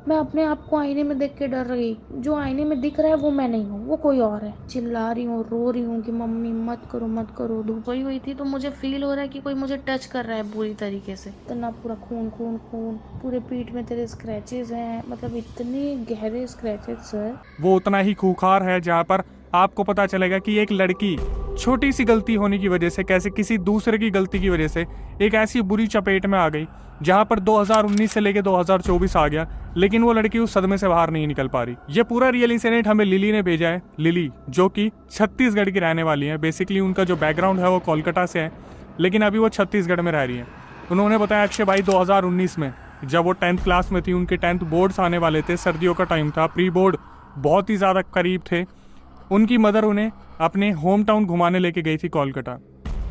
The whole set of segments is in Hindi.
मैं अपने आप को आईने में देख के डर गई। जो आईने में दिख रहा है वो मैं नहीं हूँ, वो कोई और है। चिल्ला रही हूँ, रो रही हूँ कि मम्मी मत करो मत करो। धूप हुई थी तो मुझे फील हो रहा है कि कोई मुझे टच कर रहा है पूरी तरीके से। इतना पूरा खून खून खून, पूरे पीठ में तेरे स्क्रैचेस हैं, मतलब इतने गहरे स्क्रैचेस है। वो उतना ही खूंखार है जहाँ पर आपको पता चलेगा कि एक लड़की छोटी सी गलती होने की वजह से कैसे किसी दूसरे की गलती की वजह से एक ऐसी बुरी चपेट में आ गई जहाँ पर 2019 से लेकर 2024 आ गया, लेकिन वो लड़की उस सदमे से बाहर नहीं निकल पा रही। ये पूरा रियल इंसिडेंट हमें लिली ने भेजा है। लिली जो कि छत्तीसगढ़ की रहने वाली है। बेसिकली उनका जो बैकग्राउंड है वो कोलकाता से है, लेकिन अभी वो छत्तीसगढ़ में रह रही है। उन्होंने बताया अक्षय भाई 2019 में जब वो 10th क्लास में थी, उनके 10th बोर्ड्स आने वाले थे, सर्दियों का टाइम था, प्री बोर्ड बहुत ही ज़्यादा करीब थे। उनकी मदर उन्हें अपने होम टाउन घुमाने लेके गई थी कोलकाता।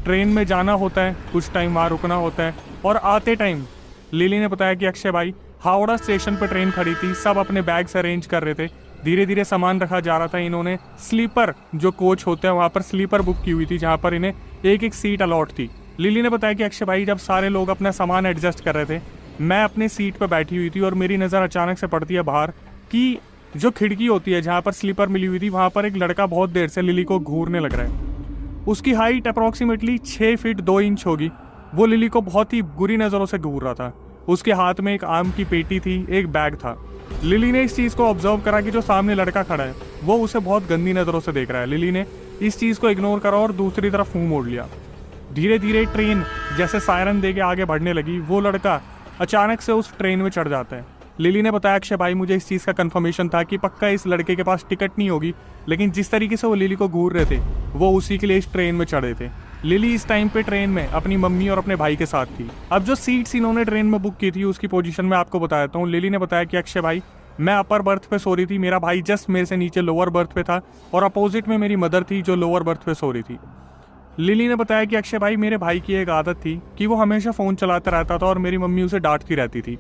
ट्रेन में जाना होता है, कुछ टाइम वहाँ रुकना होता है, और आते टाइम लिली ने बताया कि अक्षय भाई हावड़ा स्टेशन पर ट्रेन खड़ी थी, सब अपने बैग्स अरेंज कर रहे थे, धीरे धीरे सामान रखा जा रहा था। इन्होंने स्लीपर जो कोच होते हैं वहाँ पर स्लीपर बुक की हुई थी, जहाँ पर इन्हें एक एक सीट अलॉट थी। लिली ने बताया कि अक्षय भाई जब सारे लोग अपना सामान एडजस्ट कर रहे थे, मैं अपने सीट पर बैठी हुई थी और मेरी नज़र अचानक से पड़ती है बाहर कि जो खिड़की होती है जहाँ पर स्लीपर मिली हुई थी, वहाँ पर एक लड़का बहुत देर से लिली को घूरने लग रहा है। उसकी हाइट अप्रॉक्सीमेटली 6 फीट 2 इंच होगी। वो लिली को बहुत ही बुरी नज़रों से घूर रहा था। उसके हाथ में एक आम की पेटी थी, एक बैग था। लिली ने इस चीज़ को ऑब्जर्व करा कि जो सामने लड़का खड़ा है वो उसे बहुत गंदी नज़रों से देख रहा है। लिली ने इस चीज़ को इग्नोर करा और दूसरी तरफ मुंह मोड़ लिया। धीरे धीरे ट्रेन जैसे सायरन दे के आगे बढ़ने लगी। वो लड़का अचानक से उस ट्रेन में चढ़ जाता है। लिली ने बताया अक्षय भाई मुझे इस चीज़ का कंफर्मेशन था कि पक्का इस लड़के के पास टिकट नहीं होगी, लेकिन जिस तरीके से वो लिली को घूर रहे थे वो उसी के लिए इस ट्रेन में चढ़े थे। लिली इस टाइम पे ट्रेन में अपनी मम्मी और अपने भाई के साथ थी। अब जो सीट्स इन्होंने ट्रेन में बुक की थी उसकी पोजीशन में आपको बता देता हूँ। लिली ने बताया कि अक्षय भाई मैं अपर बर्थ पे सो रही थी, मेरा भाई जस्ट मेरे से नीचे लोअर बर्थ पे था, और अपोजिट में मेरी मदर थी जो लोअर बर्थ पे सो रही थी। लिली ने बताया कि अक्षय भाई मेरे भाई की एक आदत थी कि वो हमेशा फ़ोन चलाता रहता था और मेरी मम्मी उसे डांटती रहती थी।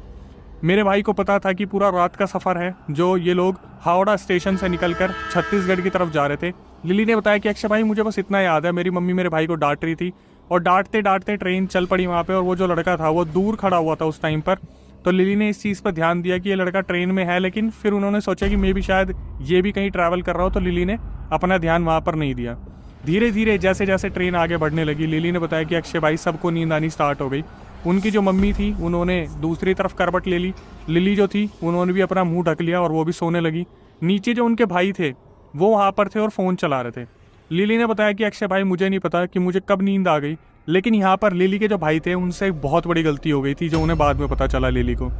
मेरे भाई को पता था कि पूरा रात का सफ़र है जो ये लोग हावड़ा स्टेशन से निकलकर छत्तीसगढ़ की तरफ जा रहे थे। लिली ने बताया कि अक्षय भाई मुझे बस इतना याद है, मेरी मम्मी मेरे भाई को डांट रही थी और डांटते डांटते ट्रेन चल पड़ी वहाँ पे, और वो जो लड़का था वो दूर खड़ा हुआ था उस टाइम पर। तो लिली ने इस चीज़ पर ध्यान दिया कि ये लड़का ट्रेन में है, लेकिन फिर उन्होंने सोचा कि मे भी शायद ये भी कहीं ट्रैवल कर रहा हो, तो लिली ने अपना ध्यान वहाँ पर नहीं दिया। धीरे धीरे जैसे जैसे ट्रेन आगे बढ़ने लगी, लिली ने बताया कि अक्षय भाई सबको नींद आनी स्टार्ट हो गई। उनकी जो मम्मी थी उन्होंने दूसरी तरफ करवट ले ली। लिली जो थी उन्होंने भी अपना मुंह ढक लिया और वो भी सोने लगी। नीचे जो उनके भाई थे वो वहाँ पर थे और फ़ोन चला रहे थे। लिली ने बताया कि अक्षय भाई मुझे नहीं पता कि मुझे कब नींद आ गई, लेकिन यहाँ पर लिली के जो भाई थे उनसे एक बहुत बड़ी गलती हो गई थी जो उन्हें बाद में पता चला लिली को।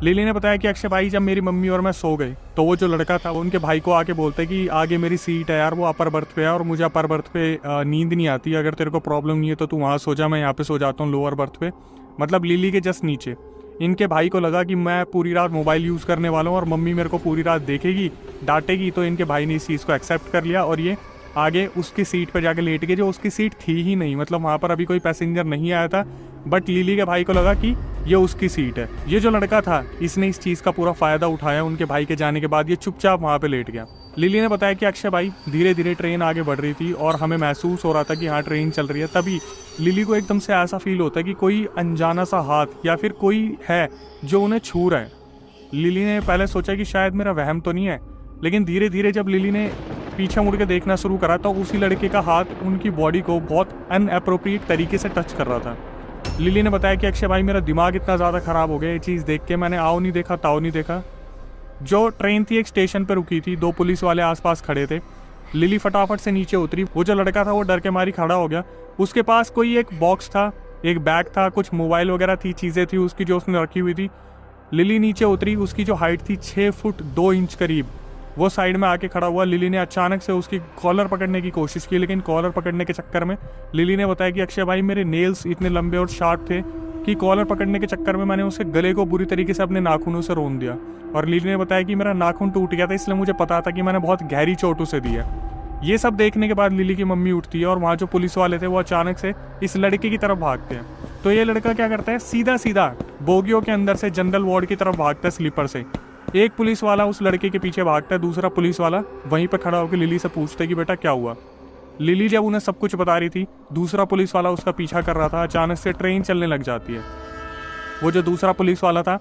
लिली ने बताया कि अक्षय भाई जब मेरी मम्मी और मैं सो गए तो वो जो लड़का था वो उनके भाई को आके बोलता है कि आगे मेरी सीट है यार, वो अपर बर्थ पे है और मुझे अपर बर्थ पे नींद नहीं आती, अगर तेरे को प्रॉब्लम नहीं है तो तू वहाँ सो जा, मैं यहाँ पे सो जाता हूँ लोअर बर्थ पे, मतलब लिली के जस्ट नीचे। इनके भाई को लगा कि मैं पूरी रात मोबाइल यूज़ करने वाला हूँ और मम्मी मेरे को पूरी रात देखेगी, डांटेगी, तो इनके भाई ने इस चीज़ को एक्सेप्ट कर लिया और ये आगे उसकी सीट पर जाके लेट गए, जो उसकी सीट थी ही नहीं, मतलब वहाँ पर अभी कोई पैसेंजर नहीं आया था, बट लिली के भाई को लगा कि ये उसकी सीट है। ये जो लड़का था इसने इस चीज़ का पूरा फ़ायदा उठाया। उनके भाई के जाने के बाद ये चुपचाप वहाँ पे लेट गया। लिली ने बताया कि अक्षय भाई धीरे धीरे ट्रेन आगे बढ़ रही थी और हमें महसूस हो रहा था कि हाँ ट्रेन चल रही है। तभी लिली को एकदम से ऐसा फील होता है कि कोई अनजाना सा हाथ या फिर कोई है जो उन्हें छू रहा है। लिली ने पहले सोचा कि शायद मेरा वहम तो नहीं है, लेकिन धीरे धीरे जब लिली ने पीछे मुड़ के देखना शुरू करा तो उसी लड़के का हाथ उनकी बॉडी को बहुत अनअप्रोप्रिएट तरीके से टच कर रहा था। लिली ने बताया कि अक्षय भाई मेरा दिमाग इतना ज़्यादा ख़राब हो गया ये चीज़ देख के, मैंने आओ नहीं देखा ताओ नहीं देखा। जो ट्रेन थी एक स्टेशन पर रुकी थी, 2 पुलिस वाले आसपास खड़े थे। लिली फटाफट से नीचे उतरी। वो जो लड़का था वो डर के मारी खड़ा हो गया। उसके पास कोई एक बॉक्स था, एक बैग था, कुछ मोबाइल वगैरह थी, चीज़ें थी उसकी जो उसने रखी हुई थी। लिली नीचे उतरी, उसकी जो हाइट थी 6 फुट 2 इंच करीब, वो साइड में आके खड़ा हुआ। लिली ने अचानक से उसकी कॉलर पकड़ने की कोशिश की, लेकिन कॉलर पकड़ने के चक्कर में लिली ने बताया कि अक्षय भाई मेरे नेल्स इतने लंबे और शार्प थे कि कॉलर पकड़ने के चक्कर में मैंने उसके गले को बुरी तरीके से अपने नाखूनों से रोन दिया। और लिली ने बताया कि मेरा नाखून टूट गया था, इसलिए मुझे पता था कि मैंने बहुत गहरी चोट उसे दी है। ये सब देखने के बाद लिली की मम्मी उठती है और वहाँ जो पुलिस वाले थे वो अचानक से इस लड़के की तरफ भागते हैं। तो ये लड़का क्या करता है, सीधा सीधा बोगियों के अंदर से जनरल वार्ड की तरफ भागता है स्लीपर से। एक पुलिस वाला उस लड़के के पीछे भागता है, दूसरा पुलिस वाला वहीं पर खड़ा होकर लिली से पूछता है कि बेटा क्या हुआ। लिली जब उन्हें सब कुछ बता रही थी, दूसरा पुलिस वाला उसका पीछा कर रहा था। अचानक से ट्रेन चलने लग जाती है। वो जो दूसरा पुलिस वाला था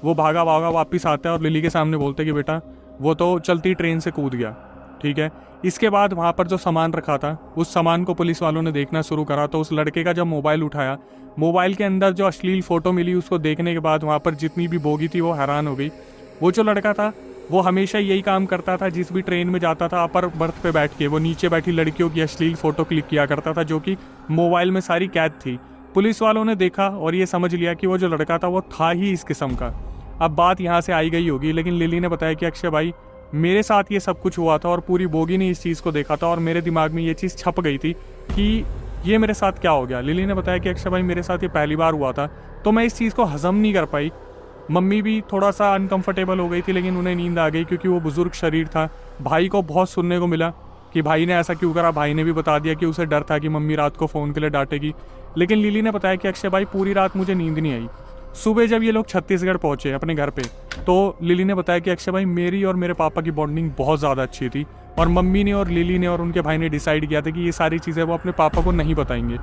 वो भागा भागा वापस आता है और लिली के सामने बोलते कि बेटा वो तो चलती ट्रेन से कूद गया, ठीक है। इसके बाद वहाँ पर जो सामान रखा था उस सामान को पुलिस वालों ने देखना शुरू करा, तो उस लड़के का जब मोबाइल उठाया, मोबाइल के अंदर जो अश्लील फ़ोटो मिली उसको देखने के बाद वहाँ पर जितनी भी बोगी थी वो हैरान हो गई। वो जो लड़का था वो हमेशा यही काम करता था, जिस भी ट्रेन में जाता था अपर बर्थ पे बैठ के वो नीचे बैठी लड़कियों की अश्लील फ़ोटो क्लिक किया करता था, जो कि मोबाइल में सारी कैद थी। पुलिस वालों ने देखा और ये समझ लिया कि वो जो लड़का था वो था ही इस किस्म का। अब बात यहाँ से आई गई होगी, लेकिन लिली ने बताया कि अक्षय भाई मेरे साथ ये सब कुछ हुआ था और पूरी बोगी ने इस चीज़ को देखा था और मेरे दिमाग में ये चीज़ छप गई थी कि ये मेरे साथ क्या हो गया। लिली ने बताया कि अक्षय भाई मेरे साथ ये पहली बार हुआ था, तो मैं इस चीज़ को हजम नहीं कर पाई। मम्मी भी थोड़ा सा अनकंफर्टेबल हो गई थी, लेकिन उन्हें नींद आ गई क्योंकि वो बुजुर्ग शरीर था। भाई को बहुत सुनने को मिला कि भाई ने ऐसा क्यों करा। भाई ने भी बता दिया कि उसे डर था कि मम्मी रात को फ़ोन के लिए डांटेगी। लेकिन लिली ने बताया कि अक्षय भाई पूरी रात मुझे नींद नहीं आई। सुबह जब ये लोग छत्तीसगढ़ पहुंचे अपने घर पे, तो लिली ने बताया कि अक्षय भाई मेरी और मेरे पापा की बॉन्डिंग बहुत ज़्यादा अच्छी थी और मम्मी ने और लिली ने और उनके भाई ने डिसाइड किया था कि ये सारी चीज़ें वो अपने पापा को नहीं बताएंगे।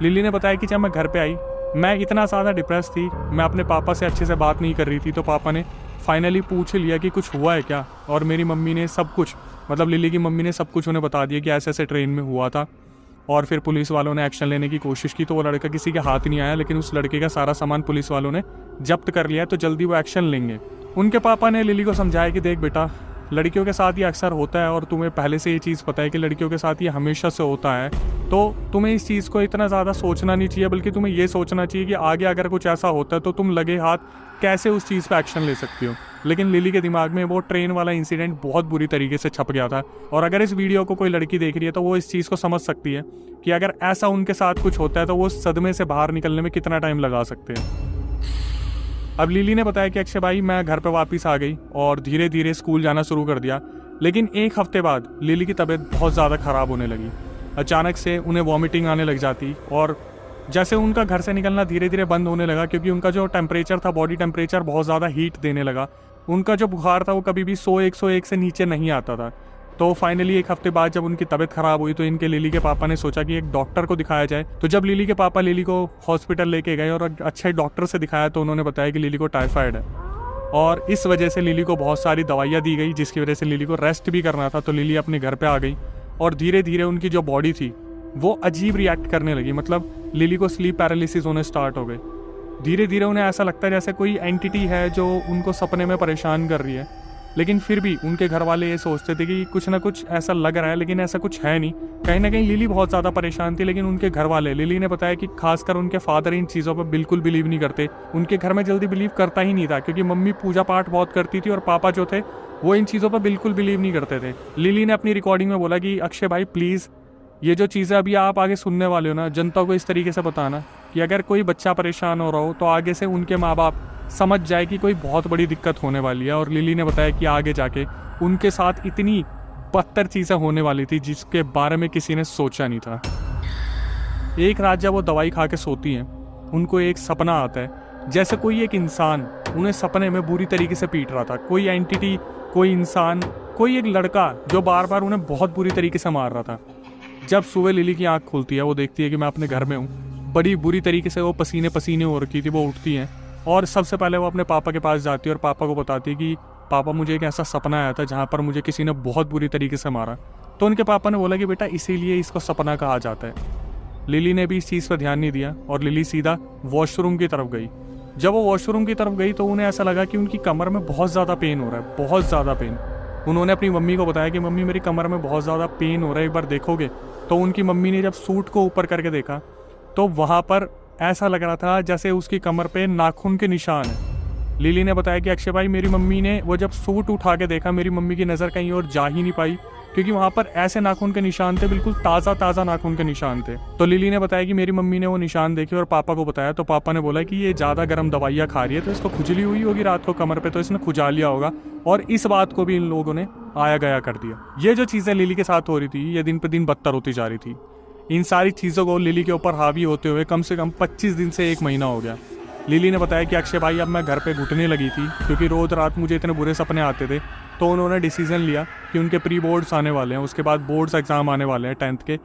लिली ने बताया कि जब मैं घर पे आई मैं इतना ज़्यादा डिप्रेस थी, मैं अपने पापा से अच्छे से बात नहीं कर रही थी, तो पापा ने फाइनली पूछ लिया कि कुछ हुआ है क्या, और मेरी मम्मी ने सब कुछ, मतलब लिली की मम्मी ने सब कुछ उन्हें बता दिया कि ऐसे ऐसे ट्रेन में हुआ था। और फिर पुलिस वालों ने एक्शन लेने की कोशिश की, तो वो लड़का किसी के हाथ नहीं आया, लेकिन उस लड़के का सारा सामान पुलिस वालों ने जब्त कर लिया, तो जल्दी वो एक्शन लेंगे। उनके पापा ने लिली को समझाया कि देख बेटा, लड़कियों के साथ ये अक्सर होता है और तुम्हें पहले से ये चीज़ पता है कि लड़कियों के साथ ये हमेशा से होता है, तो तुम्हें इस चीज़ को इतना ज़्यादा सोचना नहीं चाहिए, बल्कि तुम्हें ये सोचना चाहिए कि आगे अगर कुछ ऐसा होता है तो तुम लगे हाथ कैसे उस चीज़ पे एक्शन ले सकती हो। लेकिन लिली के दिमाग में वो ट्रेन वाला इंसिडेंट बहुत बुरी तरीके से छप गया था, और अगर इस वीडियो को कोई लड़की देख रही है तो वो इस चीज़ को समझ सकती है कि अगर ऐसा उनके साथ कुछ होता है तो वो सदमे से बाहर निकलने में कितना टाइम लगा सकते हैं। अब लिली ने बताया कि अक्षय भाई मैं घर पे वापस आ गई और धीरे धीरे स्कूल जाना शुरू कर दिया, लेकिन एक हफ्ते बाद लिली की तबीयत बहुत ज़्यादा ख़राब होने लगी। अचानक से उन्हें वॉमिटिंग आने लग जाती और जैसे उनका घर से निकलना धीरे धीरे बंद होने लगा, क्योंकि उनका जो टेम्परेचर था, बॉडी टेम्परेचर बहुत ज़्यादा हीट देने लगा। उनका जो बुखार था वो कभी भी 101 से नीचे नहीं आता था। तो फाइनली एक हफ्ते बाद जब उनकी तबीयत ख़राब हुई तो इनके लिली के पापा ने सोचा कि एक डॉक्टर को दिखाया जाए। तो जब लिली के पापा लिली को हॉस्पिटल लेके गए और अच्छे डॉक्टर से दिखाया, तो उन्होंने बताया कि लिली को टाइफाइड है, और इस वजह से लिली को बहुत सारी दवाइयाँ दी गई, जिसकी वजह से लिली को रेस्ट भी करना था। तो लिली अपने घर पे आ गई और धीरे धीरे उनकी जो बॉडी थी वो अजीब रिएक्ट करने लगी, मतलब लिली को स्लीप पैरालिसिस होने स्टार्ट हो गए। धीरे धीरे उन्हें ऐसा लगता है जैसे कोई एंटिटी है जो उनको सपने में परेशान कर रही है, लेकिन फिर भी उनके घर वाले ये सोचते थे कि कुछ ना कुछ ऐसा लग रहा है, लेकिन ऐसा कुछ है नहीं। कहीं ना कहीं लिली बहुत ज़्यादा परेशान थी, लेकिन उनके घर वाले, लिली ने बताया कि खासकर उनके फादर इन चीज़ों पर बिल्कुल बिलीव नहीं करते। उनके घर में जल्दी बिलीव करता ही नहीं था, क्योंकि मम्मी पूजा पाठ बहुत करती थी और पापा जो थे वो इन चीज़ों पर बिल्कुल बिलीव नहीं करते थे। लिली ने अपनी रिकॉर्डिंग में बोला कि अक्षय भाई प्लीज़, ये जो चीज़ें अभी आप आगे सुनने वाले हो ना, जनता को इस तरीके से बताना कि अगर कोई बच्चा परेशान हो रहा हो तो आगे से उनके माँ बाप समझ जाए कि कोई बहुत बड़ी दिक्कत होने वाली है। और लिली ने बताया कि आगे जाके उनके साथ इतनी बदतर चीज़ें होने वाली थी जिसके बारे में किसी ने सोचा नहीं था। एक रात जब वो दवाई खा के सोती हैं, उनको एक सपना आता है जैसे कोई एक इंसान उन्हें सपने में बुरी तरीके से पीट रहा था। कोई एंटिटी, कोई इंसान, कोई एक लड़का जो बार बार उन्हें बहुत बुरी तरीके से मार रहा था। जब सुबह लिली की आंख खुलती है, वो देखती है कि मैं अपने घर में हूँ। बड़ी बुरी तरीके से वो पसीने पसीने हो रखी थी। वो उठती हैं और सबसे पहले वो अपने पापा के पास जाती है और पापा को बताती है कि पापा मुझे एक ऐसा सपना आया था जहाँ पर मुझे किसी ने बहुत बुरी तरीके से मारा। तो उनके पापा ने बोला कि बेटा इसीलिए इसको सपना कहा जाता है। लिली ने भी इस चीज़ पर ध्यान नहीं दिया और लिली सीधा वॉशरूम की तरफ गई। जब वो वॉशरूम की तरफ गई तो उन्हें ऐसा लगा कि उनकी कमर में बहुत ज़्यादा पेन हो रहा है, बहुत ज़्यादा पेन। उन्होंने अपनी मम्मी को बताया कि मम्मी मेरी कमर में बहुत ज़्यादा पेन हो रहा है, एक बार देखोगे। तो उनकी मम्मी ने जब सूट को ऊपर करके देखा तो वहाँ पर ऐसा लग रहा था जैसे उसकी कमर पे नाखून के निशान है। लिली ने बताया कि अक्षय भाई मेरी मम्मी ने वो जब सूट उठा के देखा, मेरी मम्मी की नज़र कहीं और जा ही नहीं पाई, क्योंकि वहाँ पर ऐसे नाखून के निशान थे, बिल्कुल ताज़ा ताज़ा नाखून के निशान थे। तो लिली ने बताया कि मेरी मम्मी ने वो निशान देखे और पापा को बताया, तो पापा ने बोला कि ये ज़्यादा गर्म दवाइयाँ खा रही है, तो इसको खुजली हुई होगी रात को कमर पे, तो इसने खुजा लिया होगा। और इस बात को भी इन लोगों ने आया गया कर दिया। ये जो चीज़ें लिली के साथ हो रही थी, ये दिन पर दिन बदतर होती जा रही थी। इन सारी चीज़ों को लिली के ऊपर हावी होते हुए कम से कम 25 दिन से 1 महीना हो गया। लिली ने बताया कि अक्षय भाई अब मैं घर पे घुटने लगी थी, क्योंकि रोज़ रात मुझे इतने बुरे सपने आते थे। तो उन्होंने डिसीजन लिया कि उनके प्री बोर्ड्स आने वाले हैं, उसके बाद बोर्ड्स एग्ज़ाम आने वाले हैं 10th के।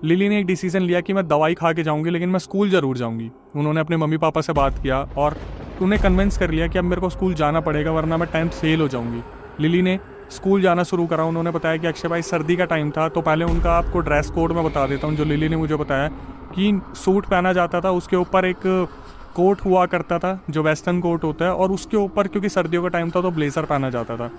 लिली ने एक डिसीजन लिया कि मैं दवाई खा के जाऊँगी, लेकिन मैं स्कूल ज़रूर जाऊँगी। उन्होंने अपने मम्मी पापा से बात किया और उन्हें कन्विंस कर लिया कि अब मेरे को स्कूल जाना पड़ेगा वरना मैं 10th फेल हो जाऊंगी। लिली ने स्कूल जाना शुरू करा। उन्होंने बताया कि अक्षय भाई सर्दी का टाइम था, तो पहले उनका आपको ड्रेस कोड मैं बता देता हूँ जो लिली ने मुझे बताया कि सूट पहना जाता था, उसके ऊपर एक कोट हुआ करता था जो वेस्टर्न कोट होता है, और उसके ऊपर क्योंकि सर्दियों का टाइम था तो ब्लेजर पहना जाता था।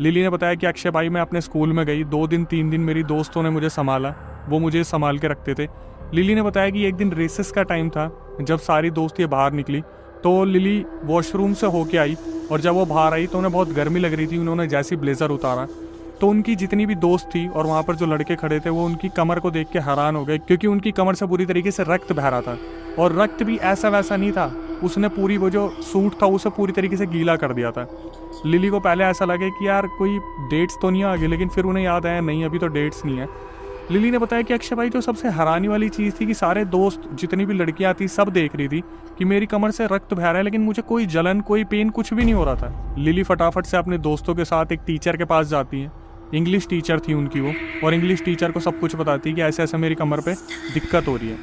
लिली ने बताया कि अक्षय भाई मैं अपने स्कूल में गई, 2 दिन 3 दिन मेरी दोस्तों ने मुझे संभाला, वो मुझे संभाल के रखते थे। लिली ने बताया कि एक दिन रेसेस का टाइम था, जब सारी दोस्त ये बाहर निकली तो लिली वॉशरूम से होके आई, और जब वो बाहर आई तो उन्हें बहुत गर्मी लग रही थी। उन्होंने जैसे ब्लेजर उतारा तो उनकी जितनी भी दोस्त थी और वहाँ पर जो लड़के खड़े थे वो उनकी कमर को देख के हैरान हो गए, क्योंकि उनकी कमर से बुरी तरीके से रक्त बह रहा था, और रक्त भी ऐसा वैसा नहीं था, उसने पूरी वो जो सूट था उसे पूरी तरीके से गीला कर दिया था। लिली को पहले ऐसा लगे कि यार कोई डेट्स तो नहीं आ गई, लेकिन फिर उन्हें याद आया नहीं अभी तो डेट्स नहीं है। लिली ने बताया कि अक्षय भाई जो सबसे हैरानी वाली चीज़ थी कि सारे दोस्त जितनी भी लड़कियां थी सब देख रही थी कि मेरी कमर से रक्त बह रहा है, लेकिन मुझे कोई जलन कोई पेन कुछ भी नहीं हो रहा था। लिली फटाफट से अपने दोस्तों के साथ एक टीचर के पास जाती है, इंग्लिश टीचर थी उनकी वो, और इंग्लिश टीचर को सब कुछ बताती है कि ऐसे ऐसे मेरी कमर पे दिक्कत हो रही है।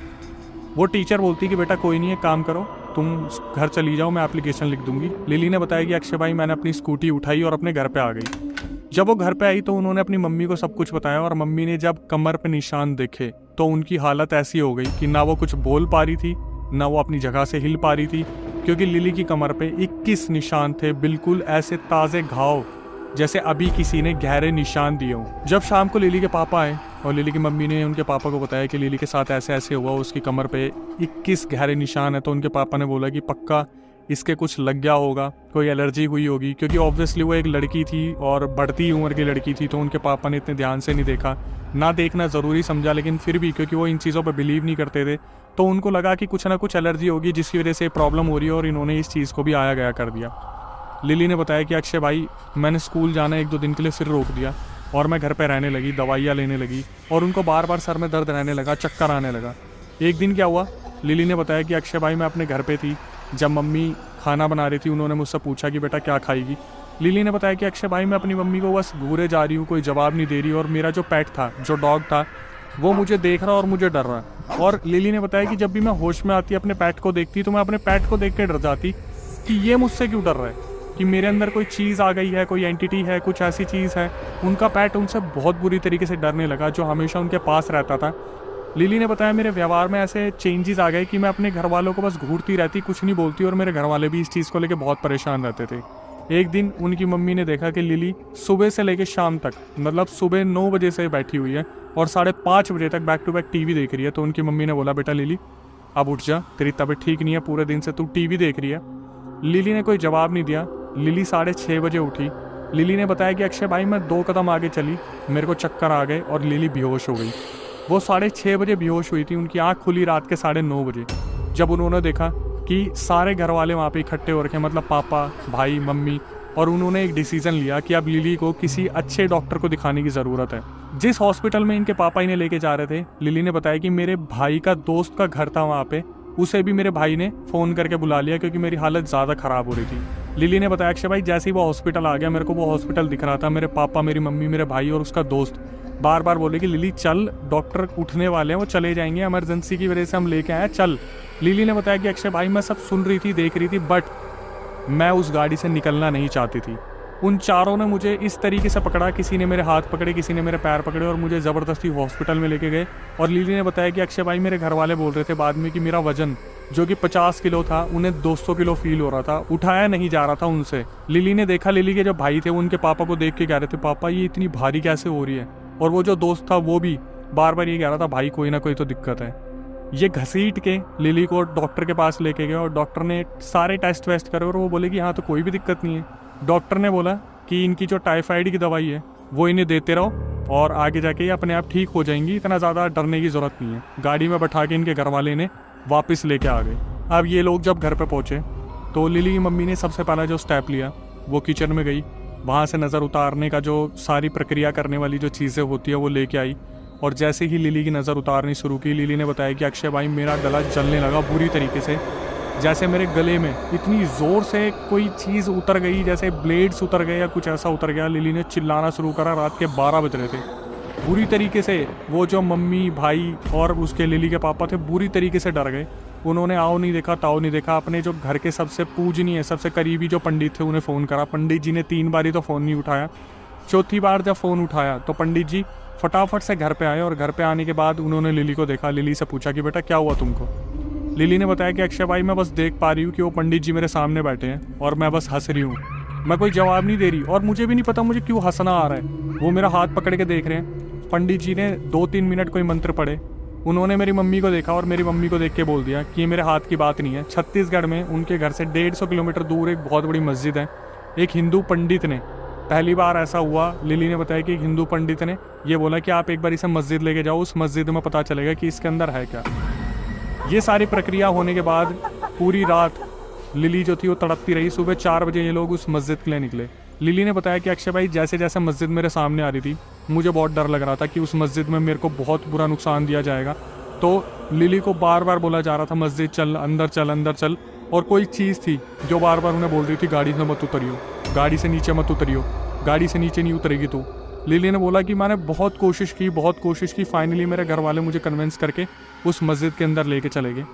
वो टीचर बोलती कि बेटा कोई नहीं है, काम करो तुम घर चली जाओ, मैं एप्लीकेशन लिख दूंगी। लिली ने बताया कि अक्षय भाई मैंने अपनी स्कूटी उठाई और अपने घर पे आ गई। जब वो घर पे आई तो उन्होंने अपनी मम्मी को सब कुछ बताया, और मम्मी ने जब कमर पे निशान देखे तो उनकी हालत ऐसी हो गई कि ना वो कुछ बोल पा रही थी ना वो अपनी जगह से हिल पा रही थी, क्योंकि लिली की कमर पे 21 निशान थे, बिल्कुल ऐसे ताज़े घाव जैसे अभी किसी ने गहरे निशान दिए हों। जब शाम को लिली के पापा आए और लिली की मम्मी ने उनके पापा को बताया कि लिली के साथ ऐसे ऐसे हुआ, उसकी कमर पे 21 गहरे निशान है, तो उनके पापा ने बोला कि पक्का इसके कुछ लग गया होगा, कोई एलर्जी हुई होगी, क्योंकि ऑब्वियसली वो एक लड़की थी और बढ़ती उम्र की लड़की थी, तो उनके पापा ने इतने ध्यान से नहीं देखा, ना देखना ज़रूरी समझा, लेकिन फिर भी क्योंकि वो इन चीज़ों पर बिलीव नहीं करते थे तो उनको लगा कि कुछ ना कुछ एलर्जी होगी जिसकी वजह से प्रॉब्लम हो रही है, और इन्होंने इस चीज़ को भी आया गया कर दिया। लिली ने बताया कि अक्षय भाई मैंने स्कूल जाना 1-2 दिन के लिए फिर रोक दिया, और मैं घर पे रहने लगी, दवाइयाँ लेने लगी, और उनको बार बार सर में दर्द रहने लगा, चक्कर आने लगा। एक दिन क्या हुआ, लिली ने बताया कि अक्षय भाई मैं अपने घर पे थी, जब मम्मी खाना बना रही थी उन्होंने मुझसे पूछा कि बेटा क्या खाएगी। लिली ने बताया कि अक्षय भाई मैं अपनी मम्मी को बस घूरे जा रही हूँ, कोई जवाब नहीं दे रही, और मेरा जो पेट था, जो डॉग था, वो मुझे देख रहा और मुझे डर रहा। और लिली ने बताया कि जब भी मैं होश में आती अपने पेट को देखती तो मैं अपने पेट को देख के डर जाती कि ये मुझसे क्यों डर रहा है, कि मेरे अंदर कोई चीज़ आ गई है, कोई एंटिटी है, कुछ ऐसी चीज़ है। उनका पेट उनसे बहुत बुरी तरीके से डरने लगा, जो हमेशा उनके पास रहता था। लिली ने बताया मेरे व्यवहार में ऐसे चेंजेस आ गए कि मैं अपने घर वालों को बस घूरती रहती, कुछ नहीं बोलती, और मेरे घर वाले भी इस चीज़ को लेकर बहुत परेशान रहते थे। एक दिन उनकी मम्मी ने देखा कि लिली सुबह से लेकर शाम तक, मतलब सुबह 9 बजे से बैठी हुई है और 5:30 बजे तक बैक टू बैक टीवी देख रही है। तो उनकी मम्मी ने बोला बेटा लिली अब उठ जा, तेरी तबीयत ठीक नहीं है, पूरे दिन से तू टीवी देख रही है। लिली ने कोई जवाब नहीं दिया। लिली 6:30 बजे उठी। लिली ने बताया कि अक्षय भाई मैं 2 कदम आगे चली, मेरे को चक्कर आ गए और लिली बेहोश हो गई। वो 6:30 बजे बेहोश हुई थी, उनकी आँख खुली रात के 9:30 बजे, जब उन्होंने देखा कि सारे घर वाले वहाँ पे इकट्ठे हो रखे, मतलब पापा, भाई, मम्मी, और उन्होंने एक डिसीज़न लिया कि अब लिली को किसी अच्छे डॉक्टर को दिखाने की ज़रूरत है। जिस हॉस्पिटल में इनके पापा इन्हें लेके जा रहे थे, लिली ने बताया कि मेरे भाई का दोस्त का घर था वहाँ पे, उसे भी मेरे भाई ने फ़ोन करके बुला लिया क्योंकि मेरी हालत ज़्यादा ख़राब हो रही थी। लिली ने बताया अक्षय भाई जैसे ही वो हॉस्पिटल आ गया, मेरे को वो हॉस्पिटल दिख रहा था, मेरे पापा, मेरी मम्मी, मेरे भाई और उसका दोस्त बार बार बोले कि लिली चल, डॉक्टर उठने वाले हैं, वो चले जाएंगे, इमरजेंसी की वजह से हम लेके आए, चल। लिली ने बताया कि अक्षय भाई मैं सब सुन रही थी, देख रही थी, बट मैं उस गाड़ी से निकलना नहीं चाहती थी। उन चारों ने मुझे इस तरीके से पकड़ा, किसी ने मेरे हाथ पकड़े, किसी ने मेरे पैर पकड़े और मुझे ज़बरदस्ती हॉस्पिटल में लेके गए। और लिली ने बताया कि अक्षय भाई मेरे घर वाले बोल रहे थे बाद में कि मेरा वजन जो कि 50 किलो था उन्हें 200 किलो फील हो रहा था, उठाया नहीं जा रहा था उनसे। लिली ने देखा, लिली के जो भाई थे उनके पापा को देख के कह रहे थे पापा ये इतनी भारी कैसे हो रही है, और वो जो दोस्त था वो भी बार बार ये कह रहा था भाई कोई ना कोई तो दिक्कत है। ये घसीट के लिली को डॉक्टर के पास लेके गए और डॉक्टर ने सारे टेस्ट वेस्ट करे और वो बोले कि हाँ तो कोई भी दिक्कत नहीं है। डॉक्टर ने बोला कि इनकी जो टाइफाइड की दवाई है वो इन्हें देते रहो और आगे जाके ये अपने आप ठीक हो जाएंगी, इतना ज़्यादा डरने की ज़रूरत नहीं है। गाड़ी में बैठा के इनके घर वाले ने वापस लेके आ गए। अब ये लोग जब घर पे पहुँचे तो लिली की मम्मी ने सबसे पहला जो स्टेप लिया वो किचन में गई, वहाँ से नज़र उतारने का जो सारी प्रक्रिया करने वाली जो चीज़ें होती है वो लेके आई। और जैसे ही लिली की नज़र उतारनी शुरू की, लिली ने बताया कि अक्षय भाई मेरा गला जलने लगा बुरी तरीके से, जैसे मेरे गले में इतनी ज़ोर से कोई चीज़ उतर गई, जैसे ब्लेड्स उतर गए या कुछ ऐसा उतर गया। लिली ने चिल्लाना शुरू करा, रात के 12 बज रहे थे। बुरी तरीके से वो जो मम्मी, भाई और उसके लिली के पापा थे बुरी तरीके से डर गए। उन्होंने आओ नहीं देखा ताओ नहीं देखा, अपने जो घर के सबसे पूजनीय सबसे करीबी जो पंडित थे उन्हें फ़ोन करा। पंडित जी ने 3 बारी तो फ़ोन नहीं उठाया। चौथी बार जब फ़ोन उठाया तो पंडित जी फटाफट से घर पे आए और घर पे आने के बाद उन्होंने लिली को देखा। लिली से पूछा कि बेटा क्या हुआ तुमको। लिली ने बताया कि अक्षय भाई मैं बस देख पा रही हूँ कि वो पंडित जी मेरे सामने बैठे हैं और मैं बस हंस रही हूँ, मैं कोई जवाब नहीं दे रही और मुझे भी नहीं पता मुझे क्यों हंसना आ रहा है। वो मेरा हाथ पकड़ के देख रहे हैं। पंडित जी ने 2-3 मिनट कोई मंत्र पढ़े। उन्होंने मेरी मम्मी को देखा और मेरी मम्मी को देख के बोल दिया कि ये मेरे हाथ की बात नहीं है। छत्तीसगढ़ में उनके घर से 150 किलोमीटर दूर एक बहुत बड़ी मस्जिद है। एक हिंदू पंडित ने, पहली बार ऐसा हुआ, लिली ने बताया कि एक हिंदू पंडित ने ये बोला कि आप एक बार इसे मस्जिद लेके जाओ, उस मस्जिद में पता चलेगा कि इसके अंदर है क्या। ये सारी प्रक्रिया होने के बाद पूरी रात लिली जो थी वो तड़पती रही। सुबह 4 बजे ये लोग उस मस्जिद के लिए निकले। लिली ने बताया कि अक्षय भाई जैसे जैसे मस्जिद मेरे सामने आ रही थी मुझे बहुत डर लग रहा था कि उस मस्जिद में मेरे को बहुत बुरा नुकसान दिया जाएगा। तो लिली को बार बार बोला जा रहा था मस्जिद चल, अंदर चल, अंदर चल। और कोई चीज़ थी जो बार बार उन्हें बोल रही थी गाड़ी से मत उतरियो, गाड़ी से नीचे मत उतरियो, गाड़ी से नीचे नहीं उतरेगी तू। लिली ने बोला कि मैंने बहुत कोशिश की, फाइनली मेरे घर वाले मुझे कन्विंस करके उस मस्जिद के अंदर लेके चले गए।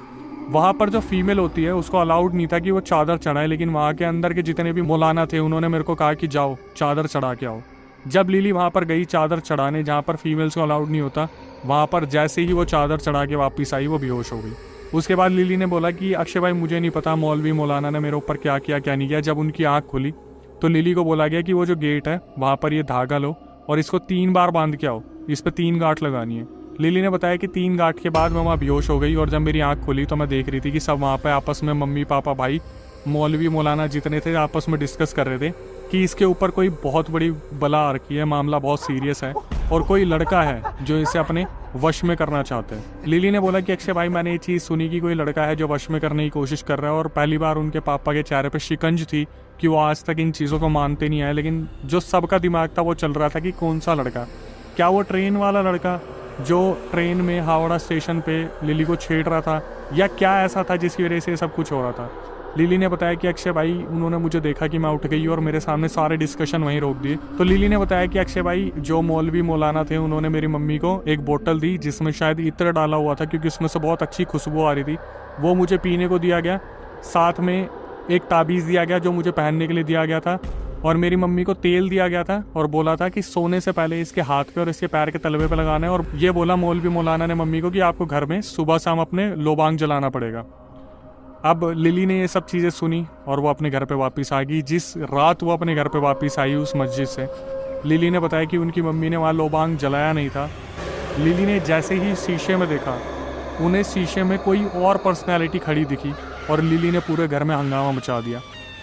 वहाँ पर जो फीमेल होती है उसको अलाउड नहीं था कि वो चादर चढ़ाए, लेकिन वहाँ के अंदर के जितने भी मौलाना थे उन्होंने मेरे को कहा कि जाओ चादर चढ़ा के आओ। जब लिली वहाँ पर गई चादर चढ़ाने, जहाँ पर फीमेल्स को अलाउड नहीं होता, वहाँ पर जैसे ही वो चादर चढ़ा के वापस आई वो बेहोश हो गई। उसके बाद लिली ने बोला कि अक्षय भाई मुझे नहीं पता मौलवी मौलाना ने मेरे ऊपर क्या किया क्या नहीं किया। जब उनकी आँख खुली तो लिली को बोला गया कि वो जो गेट है वहाँ पर ये धागा लो और इसको 3 बार बांध के आओ, इस पर 3 गांठ लगानी है। लिली ने बताया कि 3 गांठ के बाद मैं वहाँ बेहोश हो गई और जब मेरी आंख खुली तो मैं देख रही थी कि सब वहाँ पे आपस में मम्मी पापा भाई मौलवी मौलाना जितने थे आपस में डिस्कस कर रहे थे कि इसके ऊपर कोई बहुत बड़ी बला आ रखी है, मामला बहुत सीरियस है और कोई लड़का है जो इसे अपने वश में करना चाहते हैं। लिली ने बोला कि अक्षय भाई मैंने ये चीज़ सुनी कि कोई लड़का है जो वश में करने की कोशिश कर रहा है और पहली बार उनके पापा के चेहरे पर शिकंज थी कि वो आज तक इन चीज़ों को मानते नहीं आए। लेकिन जो सबका दिमाग था वो चल रहा था कि कौन सा लड़का, क्या वो ट्रेन वाला लड़का जो ट्रेन में हावड़ा स्टेशन पे लिली को छेड़ रहा था, या क्या ऐसा था जिसकी वजह से ये सब कुछ हो रहा था। लिली ने बताया कि अक्षय भाई उन्होंने मुझे देखा कि मैं उठ गई और मेरे सामने सारे डिस्कशन वहीं रोक दिए। तो लिली ने बताया कि अक्षय भाई जो मौलवी मौलाना थे उन्होंने मेरी मम्मी को एक बोतल दी जिसमें शायद इत्र डाला हुआ था क्योंकि उसमें से बहुत अच्छी खुशबू आ रही थी, वो मुझे पीने को दिया गया। साथ में एक ताबीज़ दिया गया जो मुझे पहनने के लिए दिया गया था और मेरी मम्मी को तेल दिया गया था और बोला था कि सोने से पहले इसके हाथ पे और इसके पैर के तलवे पे लगाना है। और ये बोला मौलवी मौलाना ने मम्मी को कि आपको घर में सुबह शाम अपने लोबांग जलाना पड़ेगा। अब लिली ने ये सब चीज़ें सुनी और वो अपने घर पे वापस आ गई। जिस रात वो अपने घर पे वापस आई उस मस्जिद से, लिली ने बताया कि उनकी मम्मी ने वहाँ लोबांग जलाया नहीं था। लिली ने जैसे ही शीशे में देखा उन्हें शीशे में कोई और पर्सनैलिटी खड़ी दिखी और लिली ने पूरे घर में हंगामा मचा दिया।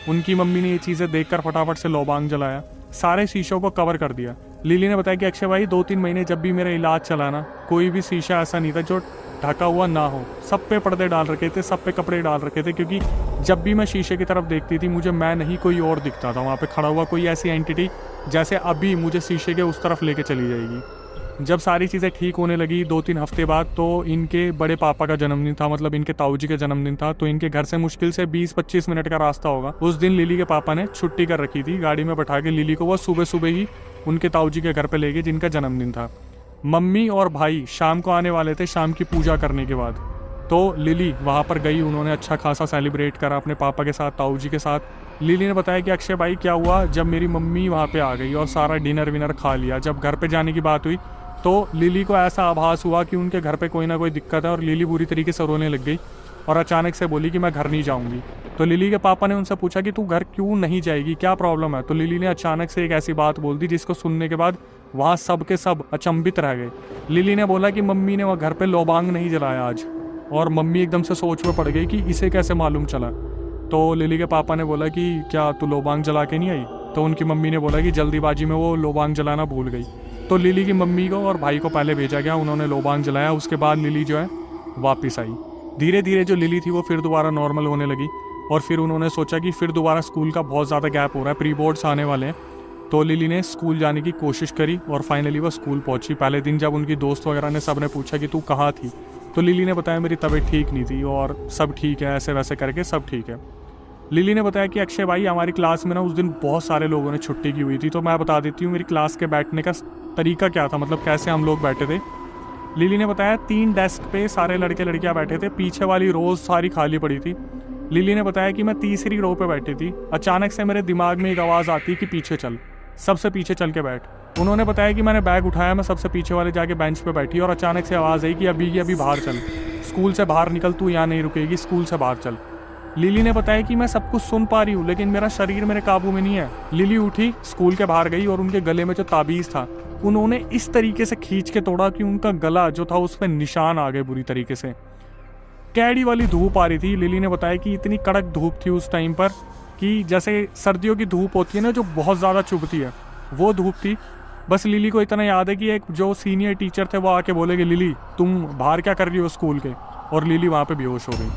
उनकी मम्मी ने ये चीज़ें देखकर फटाफट से लोबांग जलाया, सारे शीशों को कवर कर दिया। लिली ने बताया कि अक्षय भाई 2-3 महीने जब भी मेरा इलाज चला ना, कोई भी शीशा ऐसा नहीं था जो ढका हुआ ना हो, सब पे पर्दे डाल रखे थे, सब पे कपड़े डाल रखे थे, क्योंकि जब भी मैं शीशे की तरफ देखती थी मुझे मैं नहीं कोई और दिखता था वहाँ पे खड़ा हुआ, कोई ऐसी एंटिटी जैसे अभी मुझे शीशे के उस तरफ लेके चली जाएगी। जब सारी चीज़ें ठीक होने लगी 2-3 हफ्ते बाद, तो इनके बड़े पापा का जन्मदिन था, मतलब इनके ताऊजी का जन्मदिन था। तो इनके घर से मुश्किल से 20-25 मिनट का रास्ता होगा। उस दिन लिली के पापा ने छुट्टी कर रखी थी, गाड़ी में बैठा के लिली को वो सुबह सुबह ही उनके ताऊजी के घर पे ले गए जिनका जन्मदिन था। मम्मी और भाई शाम को आने वाले थे, शाम की पूजा करने के बाद। तो लिली वहाँ पर गई, उन्होंने अच्छा खासा सेलिब्रेट करा अपने पापा के साथ, ताऊजी के साथ। लिली ने बताया कि अक्षय भाई क्या हुआ, जब मेरी मम्मी वहाँ पे आ गई और सारा डिनर विनर खा लिया, जब घर पे जाने की बात हुई तो लिली को ऐसा आभास हुआ कि उनके घर पे कोई ना कोई दिक्कत है और लिली बुरी तरीके से रोने लग गई और अचानक से बोली कि मैं घर नहीं जाऊंगी। तो लिली के पापा ने उनसे पूछा कि तू घर क्यों नहीं जाएगी, क्या प्रॉब्लम है। तो लिली ने अचानक से एक ऐसी बात बोल दी जिसको सुनने के बाद वहाँ सब के सब अचंभित रह गए। लिली ने बोला कि मम्मी ने वह घर पे लोबांग नहीं जलाया आज, और मम्मी एकदम से सोच में पड़ गई कि इसे कैसे मालूम चला। तो लिली के पापा ने बोला कि क्या तू लोबांग जला के नहीं आई। तो उनकी मम्मी ने बोला कि जल्दीबाजी में वो लोबांग जलाना भूल गई। तो लिली की मम्मी को और भाई को पहले भेजा गया, उन्होंने लोबांग जलाया। उसके बाद लिली जो है वापस आई। धीरे धीरे जो लिली थी वो फिर दोबारा नॉर्मल होने लगी और फिर उन्होंने सोचा कि फिर दोबारा स्कूल का बहुत ज़्यादा गैप हो रहा है, प्री बोर्ड्स आने वाले हैं। तो लिली ने स्कूल जाने की कोशिश करी और फाइनली वो स्कूल पहुंची। पहले दिन जब उनकी दोस्त वगैरह ने सब ने पूछा कि तू कहाँ थी, तो लिली ने बताया मेरी तबीयत ठीक नहीं थी और सब ठीक है, ऐसे वैसे करके सब ठीक है। लिली ने बताया कि अक्षय भाई हमारी क्लास में ना उस दिन बहुत सारे लोगों ने छुट्टी की हुई थी। तो मैं बता देती हूँ मेरी क्लास के बैठने का तरीका क्या था, मतलब कैसे हम लोग बैठे थे। लिली ने बताया 3 डेस्क पे सारे लड़के लड़कियां बैठे थे, पीछे वाली रोज सारी खाली पड़ी थी। लिली ने बताया कि मैं तीसरी रो पे बैठी थी, अचानक से मेरे दिमाग में एक आवाज़ आती कि पीछे चल, सबसे पीछे चल के बैठ। उन्होंने बताया कि मैंने बैग उठाया, मैं सबसे पीछे वाले जाके बेंच पे बैठी और अचानक से आवाज़ आई कि अभी बाहर चल, स्कूल से बाहर निकल, तू यहाँ नहीं रुकेगी, स्कूल से बाहर चल। लिली ने बताया कि मैं सब कुछ सुन पा रही हूँ लेकिन मेरा शरीर मेरे काबू में नहीं है। लिली उठी, स्कूल के बाहर गई और उनके गले में जो ताबीज़ था उन्होंने इस तरीके से खींच के तोड़ा कि उनका गला जो था उस पर निशान आ गए बुरी तरीके से। कैडी वाली धूप आ रही थी। लिली ने बताया कि इतनी कड़क धूप थी उस टाइम पर कि जैसे सर्दियों की धूप होती है ना, जो बहुत ज़्यादा चुभती है, वो धूप थी। बस लिली को इतना याद है कि एक जो सीनियर टीचर थे वो आके बोले कि लिली तुम बाहर क्या कर रही हो स्कूल के, और लिली वहाँ पे बेहोश हो गई।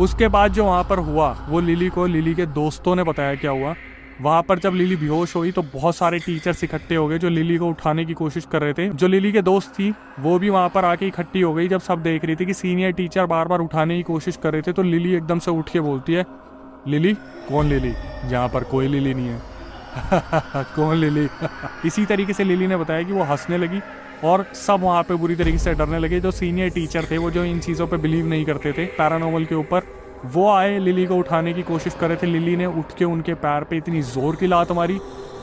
उसके बाद जो वहाँ पर हुआ वो लिली को लिली के दोस्तों ने बताया क्या हुआ। वहाँ पर जब लिली बेहोश हुई तो बहुत सारे टीचर्स इकट्ठे हो गए जो लिली को उठाने की कोशिश कर रहे थे। जो लिली के दोस्त थी वो भी वहाँ पर आके इकट्ठी हो गई। जब सब देख रही थी कि सीनियर टीचर बार बार उठाने की कोशिश कर रहे थे तो लिली एकदम से उठ के बोलती है, लिली? कौन लिली? यहाँ पर कोई लिली नहीं है। कौन लिली? इसी तरीके से लिली ने बताया कि वो हंसने लगी और सब वहाँ पे बुरी तरीके से डरने लगे। जो सीनियर टीचर थे वो जो इन चीज़ों पे बिलीव नहीं करते थे पैरानॉर्मल के ऊपर, वो आए, लिली को उठाने की कोशिश कर रहे थे। लिली ने उठ के उनके पैर पे इतनी ज़ोर की लात मारी,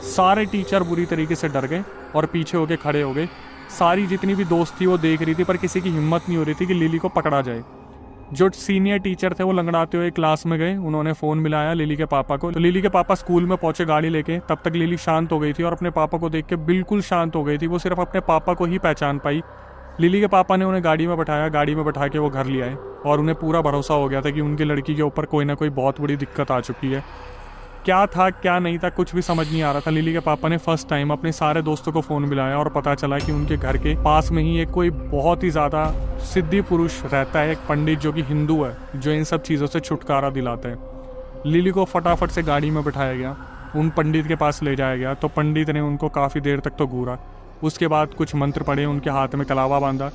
सारे टीचर बुरी तरीके से डर गए और पीछे होके खड़े हो गए। सारी जितनी भी दोस्त थी वो देख रही थी पर किसी की हिम्मत नहीं हो रही थी कि लिली को पकड़ा जाए। जो सीनियर टीचर थे वो लंगड़ाते हुए क्लास में गए, उन्होंने फ़ोन मिलाया लिली के पापा को। तो लिली के पापा स्कूल में पहुंचे गाड़ी लेके। तब तक लिली शांत हो गई थी और अपने पापा को देख के बिल्कुल शांत हो गई थी। वो सिर्फ अपने पापा को ही पहचान पाई। लिली के पापा ने उन्हें गाड़ी में बैठाया, गाड़ी में बैठा के वो घर ले आए और उन्हें पूरा भरोसा हो गया था कि उनकी लड़की के ऊपर कोई ना कोई बहुत बड़ी दिक्कत आ चुकी है। क्या था क्या नहीं था कुछ भी समझ नहीं आ रहा था। लिली के पापा ने फर्स्ट टाइम अपने सारे दोस्तों को फ़ोन मिलाया और पता चला कि उनके घर के पास में ही एक कोई बहुत ही ज़्यादा सिद्धि पुरुष रहता है, एक पंडित जो कि हिंदू है, जो इन सब चीज़ों से छुटकारा दिलाता है। लिली को फटाफट से गाड़ी में बिठाया गया, उन पंडित के पास ले जाया गया। तो पंडित ने उनको काफ़ी देर तक तो घूरा, उसके बाद कुछ मंत्र पढ़े, उनके हाथ में कलावा बांधा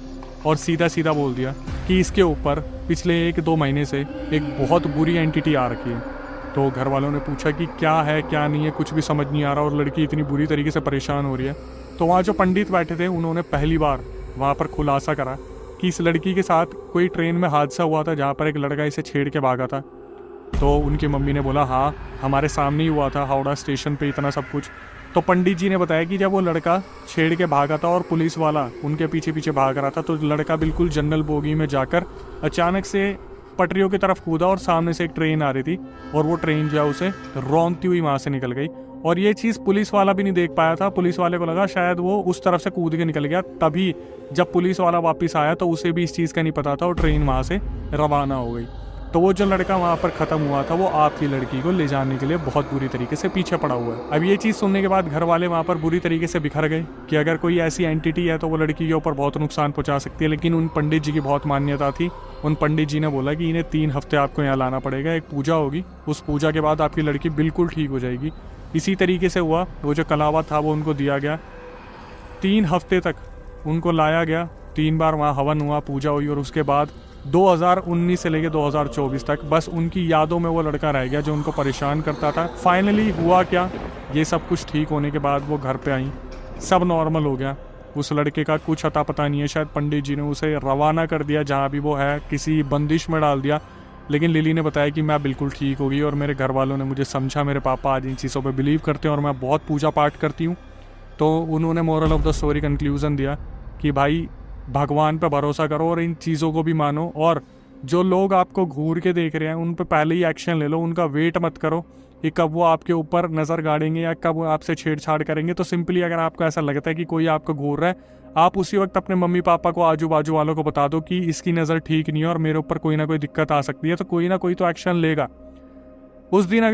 और सीधा सीधा बोल दिया कि इसके ऊपर पिछले 1-2 महीने से एक बहुत बुरी एंटिटी आ रखी है। तो घर वालों ने पूछा कि क्या है क्या नहीं है, कुछ भी समझ नहीं आ रहा और लड़की इतनी बुरी तरीके से परेशान हो रही है। तो वहाँ जो पंडित बैठे थे उन्होंने पहली बार वहाँ पर खुलासा करा कि इस लड़की के साथ कोई ट्रेन में हादसा हुआ था जहाँ पर एक लड़का इसे छेड़ के भागा था। तो उनकी मम्मी ने बोला हाँ हमारे सामने ही हुआ था, हावड़ा स्टेशन पे इतना सब कुछ। तो पंडित जी ने बताया कि जब वो लड़का छेड़ के भागा था और पुलिस वाला उनके पीछे पीछे भाग रहा था तो लड़का बिल्कुल जनरल बोगी में जाकर अचानक से पटरियों की तरफ कूदा और सामने से एक ट्रेन आ रही थी और वो ट्रेन जो है उसे रौंदती हुई वहाँ से निकल गई। और ये चीज़ पुलिस वाला भी नहीं देख पाया था। पुलिस वाले को लगा शायद वो उस तरफ से कूद के निकल गया, तभी जब पुलिस वाला वापस आया तो उसे भी इस चीज़ का नहीं पता था और ट्रेन वहाँ से रवाना हो गई। तो वो जो लड़का वहाँ पर ख़त्म हुआ था वो आपकी लड़की को ले जाने के लिए बहुत बुरी तरीके से पीछे पड़ा हुआ है। अब ये चीज़ सुनने के बाद घर वाले वहाँ पर बुरी तरीके से बिखर गए कि अगर कोई ऐसी एंटिटी है तो वो लड़की के ऊपर बहुत नुकसान पहुँचा सकती है। लेकिन उन पंडित जी की बहुत मान्यता थी। उन पंडित जी ने बोला कि इन्हें 3 हफ्ते आपको यहाँ लाना पड़ेगा, एक पूजा होगी, उस पूजा के बाद आपकी लड़की बिल्कुल ठीक हो जाएगी। इसी तरीके से हुआ। वो जो कलावा था वो उनको दिया गया, 3 हफ्ते तक उनको लाया गया, 3 बार वहाँ हवन हुआ, पूजा हुई और उसके बाद 2019 से लेकर 2024 तक बस उनकी यादों में वो लड़का रह गया जो उनको परेशान करता था। फाइनली हुआ क्या, ये सब कुछ ठीक होने के बाद वो घर पे आई, सब नॉर्मल हो गया। उस लड़के का कुछ अता पता नहीं है, शायद पंडित जी ने उसे रवाना कर दिया जहाँ भी वो है, किसी बंदिश में डाल दिया। लेकिन लिली ने बताया कि मैं बिल्कुल ठीक हो गई और मेरे घर वालों ने मुझे समझा, मेरे पापा आज इन चीज़ों पे बिलीव करते हैं और मैं बहुत पूजा पाठ करती हूँ। तो उन्होंने moral of the story conclusion दिया कि भाई भगवान पे भरोसा करो और इन चीज़ों को भी मानो, और जो लोग आपको घूर के देख रहे हैं उन पे पहले ही एक्शन ले लो, उनका वेट मत करो कि कब वो आपके ऊपर नज़र गाड़ेंगे या कब वो आपसे छेड़छाड़ करेंगे। तो सिंपली अगर आपको ऐसा लगता है कि कोई आपको घूर रहा है, आप उसी वक्त अपने मम्मी पापा को, आजू बाजू वालों को बता दो कि इसकी नज़र ठीक नहीं है और मेरे ऊपर कोई ना कोई दिक्कत आ सकती है, तो कोई ना कोई तो एक्शन लेगा। उस दिन अगर